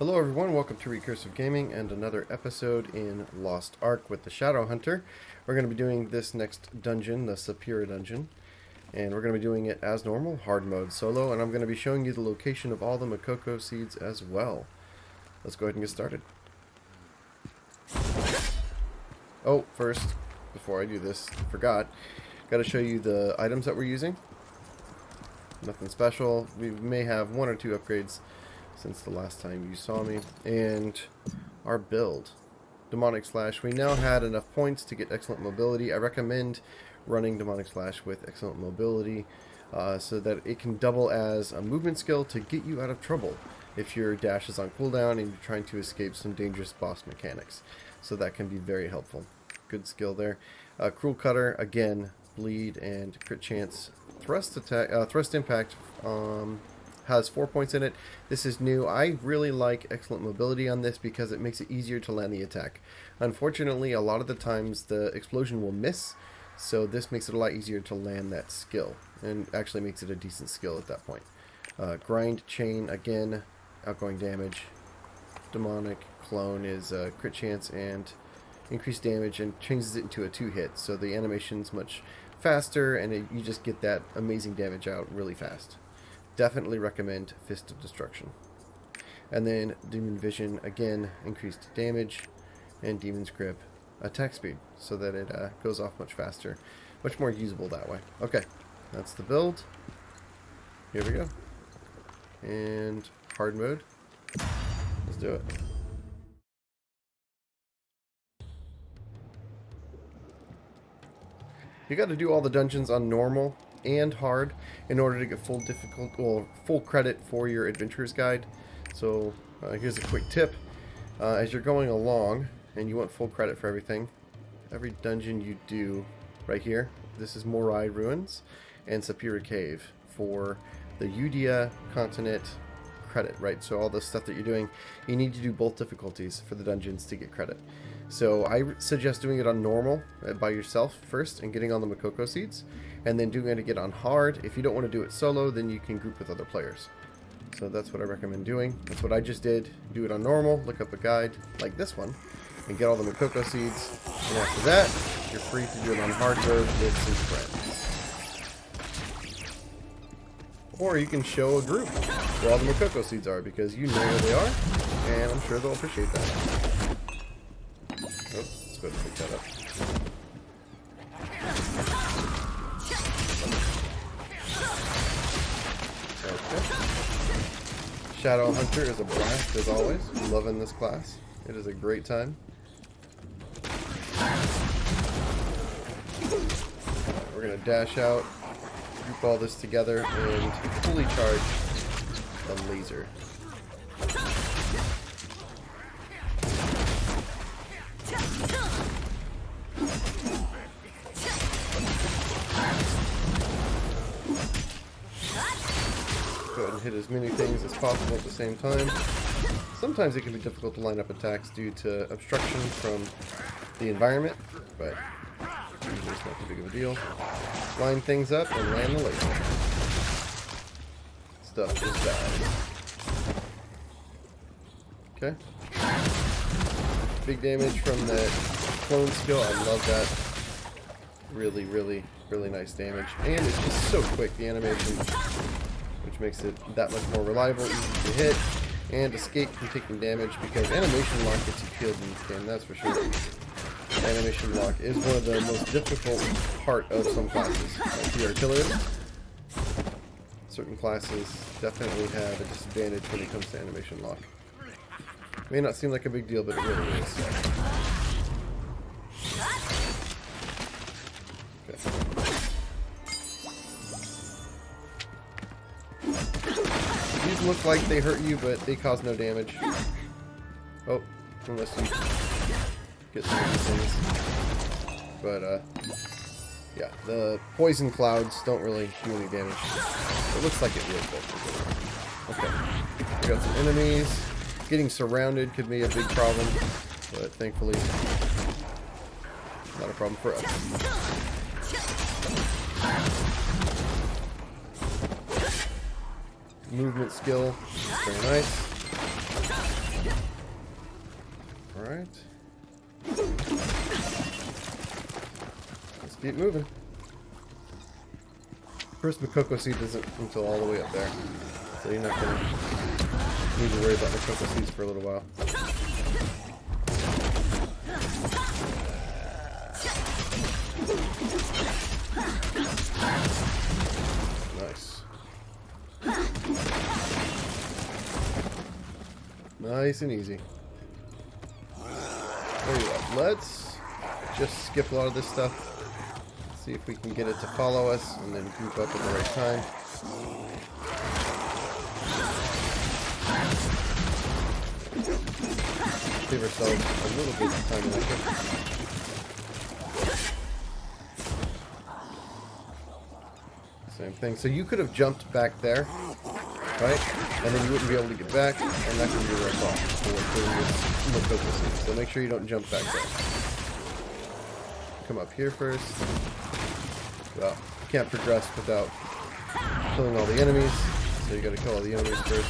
Hello everyone, welcome to Recursive Gaming and another episode in Lost Ark with the Shadowhunter. We're going to be doing this next dungeon, the Sapira Dungeon, and we're going to be doing it as normal, hard mode solo, and I'm going to be showing you the location of all the Mokoko Seeds as well. Let's go ahead and get started. Oh, first, before I do this, forgot, got to show you the items that we're using. Nothing special. We may have one or two upgrades since the last time you saw me. And our build. Demonic Slash. We now had enough points to get excellent mobility. I recommend running Demonic Slash with excellent mobility so that it can double as a movement skill to get you out of trouble if your dash is on cooldown and you're trying to escape some dangerous boss mechanics. So that can be very helpful. Good skill there. Cruel Cutter, again, bleed and crit chance. Thrust impact has 4 points in it. This is new. I really like excellent mobility on this because it makes it easier to land the attack. Unfortunately, a lot of the times the explosion will miss, so this makes it a lot easier to land that skill, and actually makes it a decent skill at that point. Grind Chain, again, outgoing damage. Demonic Clone is crit chance and increased damage, and changes it into a 2-hit, so the animation's much faster, and you just get that amazing damage out really fast. Definitely recommend Fist of Destruction. And then Demon Vision, again, increased damage, and Demon's Grip, attack speed, so that it goes off much faster. Much more usable that way. Okay, that's the build. Here we go. And hard mode. Let's do it. You got to do all the dungeons on normal and hard in order to get full credit for your adventurer's guide. So here's a quick tip. As you're going along and you want full credit for everything, every dungeon you do right here, this is Morai Ruins and Sapira Cave for the Udia continent credit, right? So all the stuff that you're doing, you need to do both difficulties for the dungeons to get credit. So I suggest doing it on normal by yourself first and getting on the Mokoko Seeds, and then doing it again on hard. If you don't want to do it solo, then you can group with other players. So that's what I recommend doing. That's what I just did. Do it on normal, look up a guide like this one, and get all the Mokoko Seeds. And after that, you're free to do it on hard mode with some friends. Or you can show a group where all the Mokoko Seeds are, because you know where they are, and I'm sure they'll appreciate that. Oh, let's go ahead and pick that up. Okay. Shadowhunter is a blast as always. Loving this class. It is a great time. We're going to dash out, group all this together, and fully charge the laser. Go ahead and hit as many things as possible at the same time. Sometimes it can be difficult to line up attacks due to obstruction from the environment, but usually it's not too big of a deal. Line things up and land the laser. Stuff is bad. Okay. Big damage from that clone skill. I love that. Really, really, really nice damage. And it's just so quick, the animation, which makes it that much more reliable, easy to hit, and escape from taking damage, because animation lock gets you killed in this game, that's for sure. Animation lock is one of the most difficult part of some classes. Like the artillery, certain classes definitely have a disadvantage when it comes to animation lock. May not seem like a big deal, but it really is. These look like they hurt you, but they cause no damage. Oh, unless you get some of these things. But, yeah, the poison clouds don't really do any damage. It looks like it would, but... Okay. We got some enemies. Getting surrounded could be a big problem, but thankfully, not a problem for us. movement skill. Very nice. Alright. Let's keep moving. First Mokoko Seed isn't until all the way up there. So you're not going to need to worry about Mokoko Seeds for a little while. Nice. Nice and easy. There you go. Let's just skip a lot of this stuff. See if we can get it to follow us and then group up at the right time. Save ourselves a little bit of time and effort. Same thing. So you could have jumped back there, right? And then you wouldn't be able to get back, and that can be your fault for doing this Mokoko Seed. So make sure you don't jump back there. Come up here first. Well, you can't progress without killing all the enemies, so you gotta kill all the enemies first.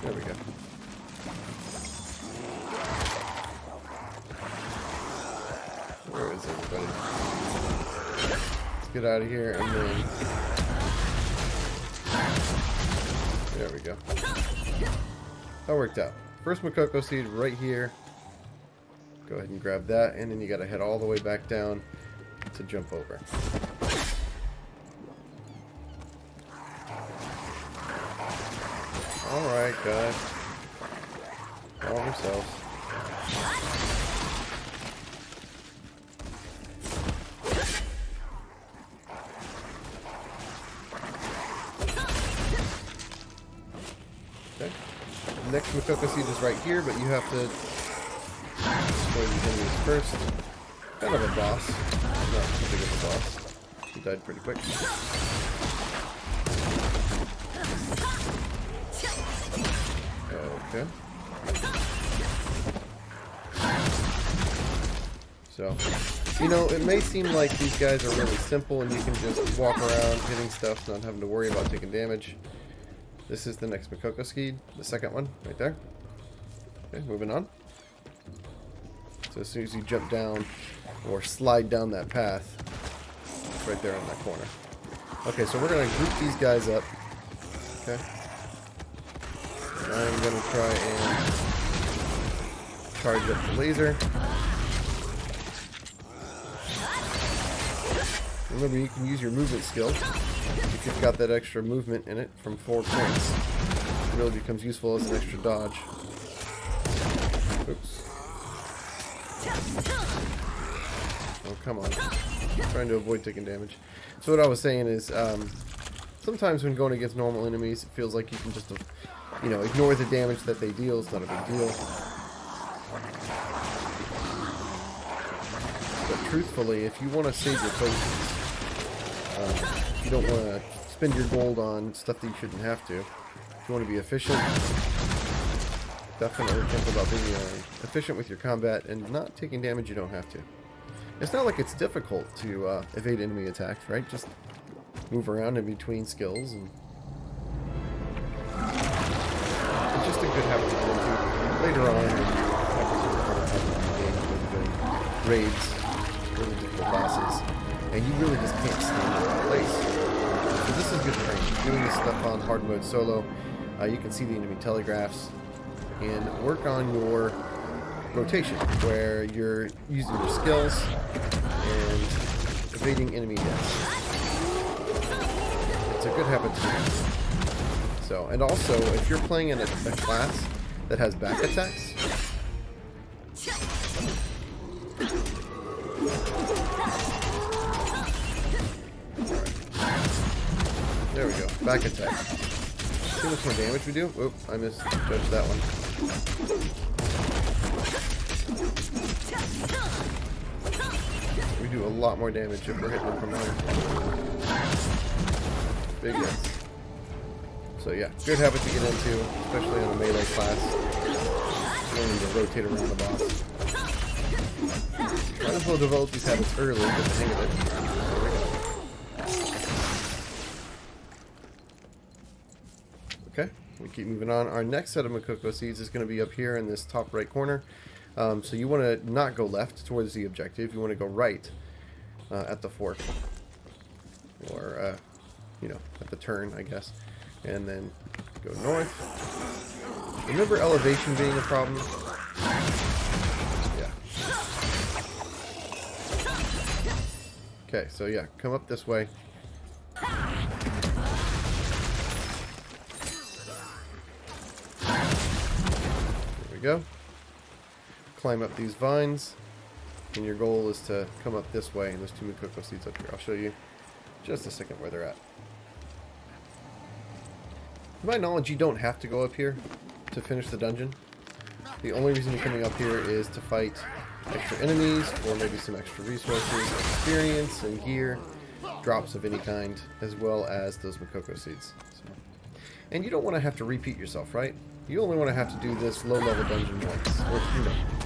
There we go. Where is everybody? Let's get out of here and then... There we go. That worked out. First Mokoko Seed right here. Go ahead and grab that, and then you gotta head all the way back down to jump over. Alright, guys. All ourselves. Okay. The next Mokoko Seed is right here, but you have to destroy these enemies first. Kind of a boss. Not too big of a boss. He died pretty quick. Okay. So, you know, it may seem like these guys are really simple and you can just walk around hitting stuff, not having to worry about taking damage. This is the next Mokoko Seed, the second one, right there. Okay, moving on. So as soon as you jump down or slide down that path, it's right there in that corner. Okay, so we're going to group these guys up. Okay. And I'm going to try and charge up the laser. Remember, you can use your movement skill if you've got that extra movement in it from 4 points. It really becomes useful as an extra dodge. Oops. Oh, come on. I'm trying to avoid taking damage. So what I was saying is, sometimes when going against normal enemies, it feels like you can just, you know, ignore the damage that they deal. It's not a big deal. But truthfully, if you want to save your potions, you don't want to spend your gold on stuff that you shouldn't have to. If you want to be efficient, definitely think about being efficient with your combat and not taking damage you don't have to. It's not like it's difficult to evade enemy attacks, right? Just move around in between skills, and it's just a good habit to get into. Later on, raids, really difficult bosses, and you really just can't stand in one place. So this is good training. Doing this stuff on hard mode solo, you can see the enemy telegraphs and work on your rotation, where you're using your skills and evading enemy deaths. It's a good habit to do. So, and also, if you're playing in a class that has back attacks, there we go, back attack. See how much more damage we do? Oop, I misjudged that one. We do a lot more damage if we're hitting them from behind. Big hits. So yeah, good habit to get into, especially on a melee class. You don't need to rotate around the boss. Might as well develop these habits early, get the hang of it. There we go. Okay, we keep moving on. Our next set of Mokoko Seeds is going to be up here in this top right corner. So you want to not go left towards the objective. You want to go right at the fork. Or, you know, at the turn, I guess. And then go north. Remember elevation being a problem? Yeah. Okay, so yeah, come up this way. There we go. Climb up these vines. And your goal is to come up this way, and there's 2 Mokoko Seeds up here. I'll show you just a second where they're at. To my knowledge, you don't have to go up here to finish the dungeon. The only reason you're coming up here is to fight extra enemies, or maybe some extra resources, experience, and gear, drops of any kind, as well as those Mokoko Seeds. So. And you don't want to have to repeat yourself, right? You only want to have to do this low-level dungeon once, or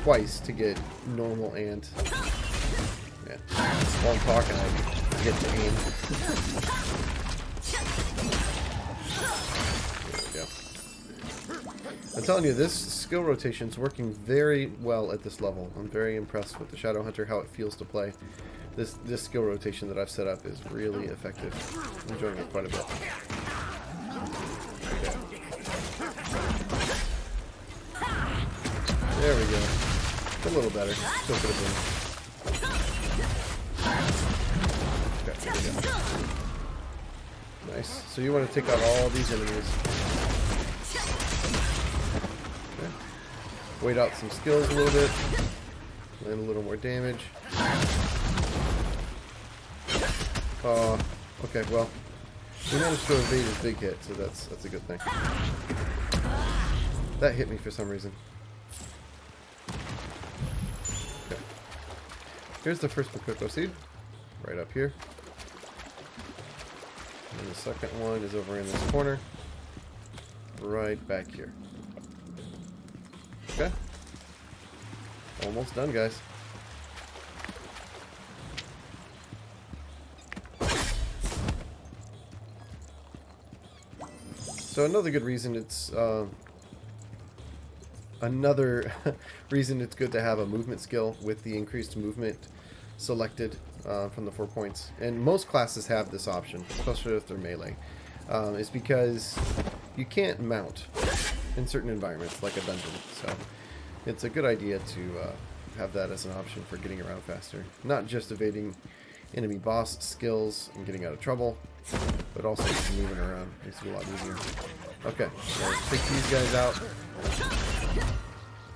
twice to get normal and... Yeah. While I'm talking, I get to aim. There we go. I'm telling you, this skill rotation is working very well at this level. I'm very impressed with the Shadowhunter, how it feels to play. This skill rotation that I've set up is really effective. I'm enjoying it quite a bit. Okay. There we go. A little better. Still could have been. Okay, there we go. Nice. So you want to take out all these enemies. Okay. Wait out some skills a little bit. Land a little more damage. Okay, well, we managed to evade his big hit, so that's a good thing. That hit me for some reason. Okay. Here's the first Mokoko Seed, right up here. And the second one is over in this corner, right back here. Okay. Almost done, guys. So another good reason it's reason it's good to have a movement skill with the increased movement selected from the 4 points. And most classes have this option, especially if they're melee, is because you can't mount in certain environments like a dungeon. So it's a good idea to have that as an option for getting around faster. Not just evading enemy boss skills and getting out of trouble, but also just moving around. Makes it a lot easier. Okay, so take these guys out.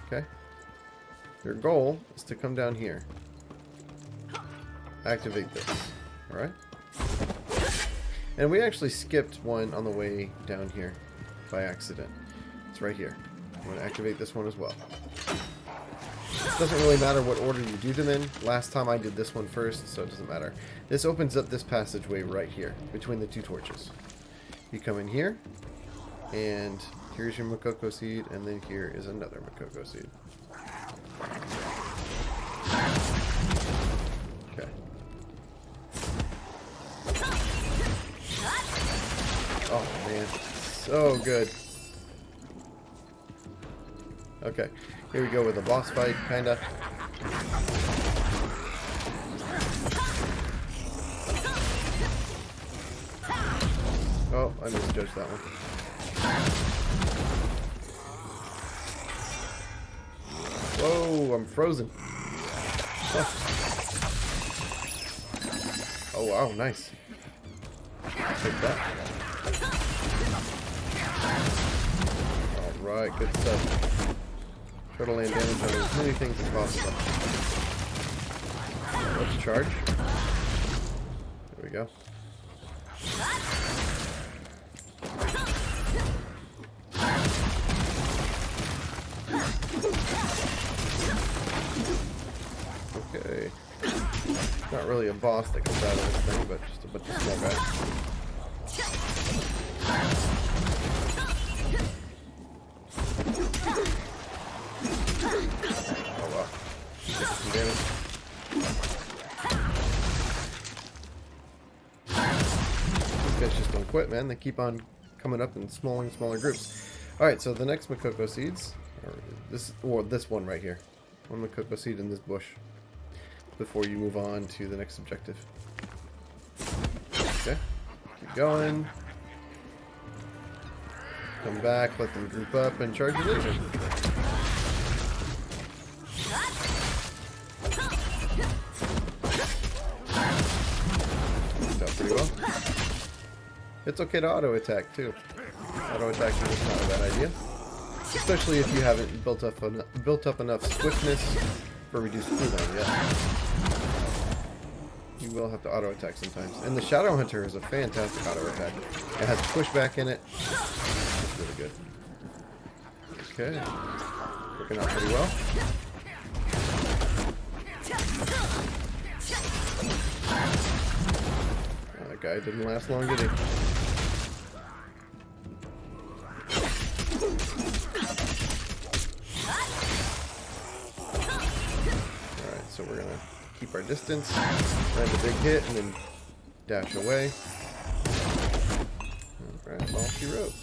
Okay. Your goal is to come down here. Activate this. Alright? And we actually skipped one on the way down here by accident. It's right here. I'm going to activate this one as well. Doesn't really matter what order you do them in. Last time I did this one first, so it doesn't matter. This opens up this passageway right here, between the 2 torches. You come in here, and here's your Mokoko Seed, and then here is another Mokoko Seed. Okay. Oh man, so good. Okay, here we go with a boss fight, kinda. Oh, I misjudged that one. Whoa, I'm frozen. Oh wow, nice. Take that. Alright, good stuff. Try to land damage on as many things as possible. Let's charge. There we go. Okay. Not really a boss that comes out of this thing, but just a bunch of small guys. Oh wow. Take some damage. guys just don't quit, man. They keep on coming up in smaller and smaller groups. Alright, so the next Mokoko Seeds, or this one right here. One Mokoko Seed in this bush before you move on to the next objective. Okay, keep going. Come back, let them group up, and charge your laser. Worked out pretty well. It's okay to auto attack too. Auto attacking is not a bad idea, especially if you haven't built up enough swiftness for reduced cooldown yet. You will have to auto attack sometimes, and the Shadowhunter is a fantastic auto attack. It has pushback in it. It's really good. Okay, working out pretty well. Oh, that guy didn't last long, did he? Alright, so we're gonna keep our distance, land a big hit, and then dash away. Alright, off she wrote.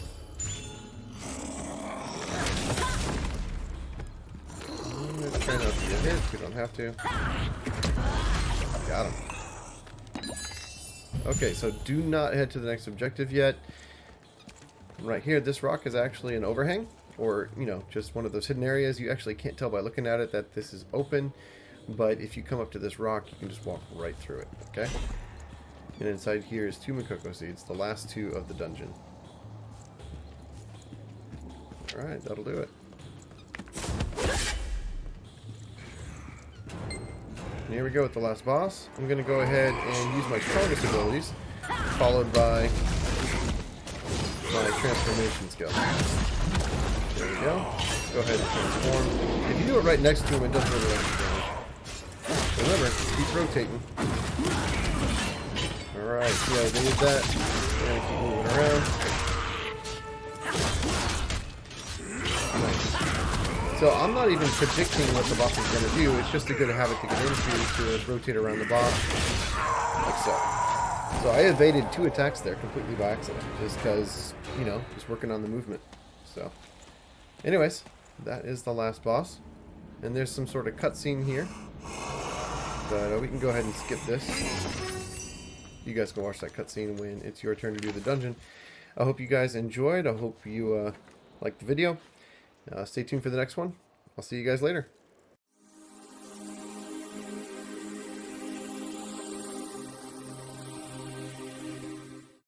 Let's try not to get hit. We don't have to. Got him. Okay, so do not head to the next objective yet. Right here, this rock is actually an overhang, or, you know, just one of those hidden areas. You actually can't tell by looking at it that this is open, but if you come up to this rock, you can just walk right through it, okay? And inside here is 2 Mokoko Seeds, the last 2 of the dungeon. Alright, that'll do it. And here we go with the last boss. I'm going to go ahead and use my strongest abilities, followed by my transformation skill. There we go. Let's go ahead and transform. If you do it right next to him, it does really much damage. Remember, keep rotating. Alright, see how I did that? We're going to keep moving around. Nice. So I'm not even predicting what the boss is going to do. It's just a good habit to get into to rotate around the boss. Like so. So I evaded 2 attacks there completely by accident, just because, you know, just working on the movement. So, anyways, that is the last boss. And there's some sort of cutscene here. But we can go ahead and skip this. You guys can watch that cutscene when it's your turn to do the dungeon. I hope you guys enjoyed. I hope you liked the video. Stay tuned for the next one. I'll see you guys later.